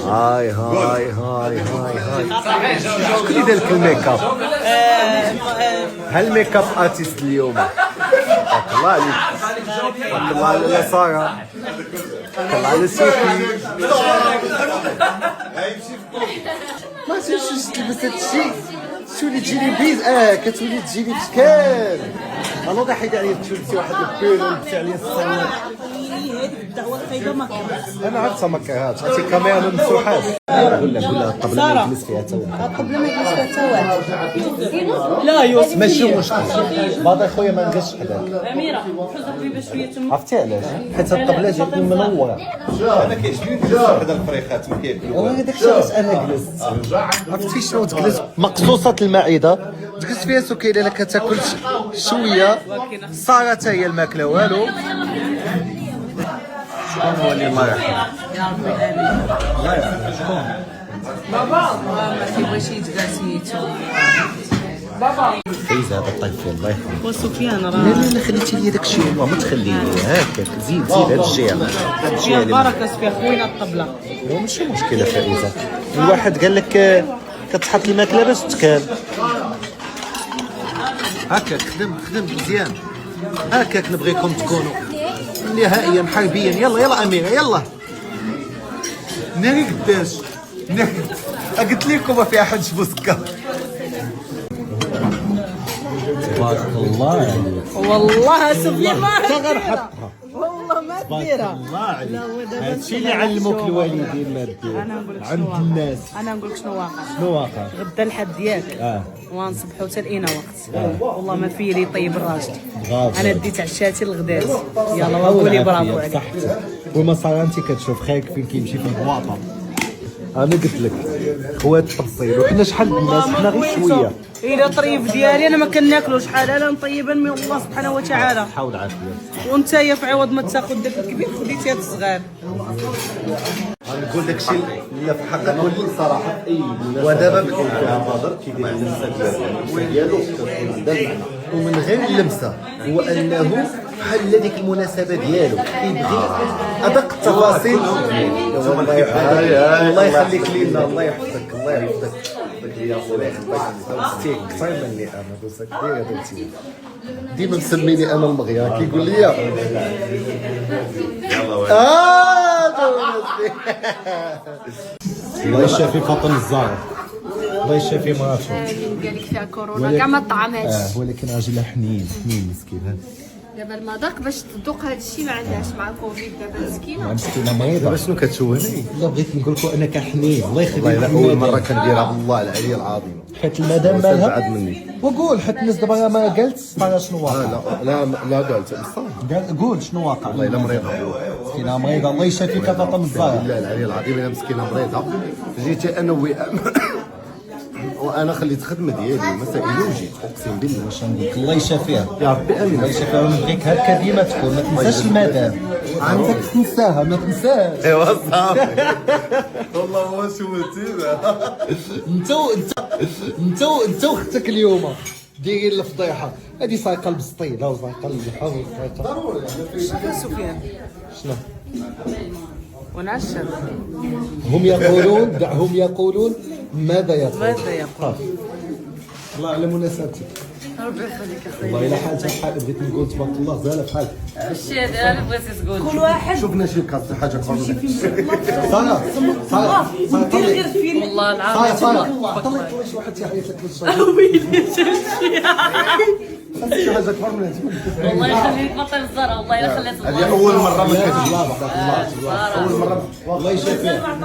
هاي هاي هاي هاي هاي. شكون اللي دار لك الميك اب؟ هل الميك اب ارتيست اليوم؟ بارك الله عليك. بارك الله على ساره. بارك الله على سوفي. ما تمشيش تلبس هادشي، تولي تجيني بيز. كتولي تجيني بشكال. انا ضحي عليا تلبسي واحد البيل ولبسي عليا الصوت. انا عرفتها ما كرهاتش، عرفتي الكاميرا ما مفتوحاش. قول الطبله ما يجلس فيها حتى واحد. الطبله ما يجلس فيها حتى واحد. لا يوسف ماشي مشكل. بعض خويا ما نجاش حداك. اميره حزك بي باش شويه عرفتي علاش؟ حيت الطبله جاتني منوره. انا كيعجبني نجلس وحده الفريخات ما كياكلوا. والله داك الشيء علاش انا جلست. عرفتي شنو تجلس مقصوصه المعده تجلس فيها سكينه. الا كتاكل شويه صارت هي الماكله والو. شكون هو اللي الله يرحمه؟ يا ربي امين. الله يرحمه. شكون؟ ما كيبغيش يتقال سميتو. فايز هذا الطيف الله يرحمه. وسفيان لا راه لا لا خليتي لي داك الشيء ما تخليه هكاك. زيد هاد الجهه هاد الجهه اللي بركه سفيان خوينا الطبله. لا ماشي مشكله فائزه. الواحد قال لك كتحط الماكله باش تكال هكاك. خدم مزيان هكاك. نبغيكم تكونوا نهائيا حربيا. يلا يلا اميره يلا. ناري قداش ناري. قلت لكم ما فيها حد شبو سكر. تبارك الله عليك. والله سفيان ما غنحطها. والله ما ديرها. الله عليك. هادشي اللي علموك الوالدين ما دير عند الناس. انا نقول لك شنو واقع. شنو واقع؟ غدا الحد ديالك ونصبحوا حتى لقينا وقت. والله ما في لي طيب الراجل. برافو. انا ديت عشاتي لغدات. يلا وقولي برافو عليك. صحتك. وما صار انت كتشوف خايك فين كيمشي في البواطه. انا قلت لك خوات التفصيل وحنا شحال من الناس حنا غير شويه. اذا طريف ديالي انا ما كناكلوش شحال انا طيبا من الله سبحانه وتعالى. حاول عافيه. وانت يا في عوض ما تاخذ داك الكبير خديتي هاد الصغار. غنقول لك شي لا في حقك كل صراحه. ودابا بدر كيدير اللمسه ديالو ومن غير اللمسه هو انه بحال هذيك المناسبه ديالو كيبغي ادق التفاصيل. الله يخليك لينا. الله يحفظك. الله يحفظك. ستيك اكثر مني انا بوسه كبيره درتي. ديما مسميني انا المغيار كيقول لي الله يشافي فاطمه الزهراء. الله يشافي مراتو. قال لك فيها كورونا كاع ما طعمهاش. ولكن راجلها حنين حنين مسكين. دابا المذاق باش تذوق هذا الشيء ما عندهاش مع كوفيد. دابا مسكينه مسكينه مريضه. شنو كتشوهني؟ لا بغيت نقول لكم انا كحنين. الله يخليك. اول مره كنديرها بالله العلي العظيم. حيت المدام مالها بعد مني. وقول حيت الناس دابا ما قالت راه شنو واقع. لا قالت بصح. قول شنو واقع. والله الا مريضه. مسكينه مريضه. الله يشافيك فاطمه الزهراء. بالله العلي العظيم انا مسكينه مريضه. جيت انا وانا خليت الخدمه ديالي مسائل وجيت اقسم بالله. واش نقول لك الله يشافيها يا ربي امين. الله يشافيها ونبغيك هكا ديما تكون. ما تنساش المدام عندك تنساها ما تنساش. ايوا صافي. والله هو شو انت واختك اليوم دايرين الفضيحه هذه سايقه البسطيله وسايقه البحر ضروري. شوف سفيان شنو ونعشر. هم يقولون ماذا يقول. ماذا يقول. الله على مناسبتك. ربي يخليك اخويا. والله الا حالتها بحال بديت نقول تبارك الله زاله بحال. الشيء هذا انا بغيتي تقول كل واحد شفنا شي كاس حاجه اكبر صراحه دير غير فين. والله العظيم صراحه طلعت واش واحد تيعيط لك بالصوت. ويلي شي حاجه اكبر من هذه. الله يخليك فاطمه الزهراء. والله الا خليت الله. هذه اول مره ما كتجي. اول مره الله يشافيها.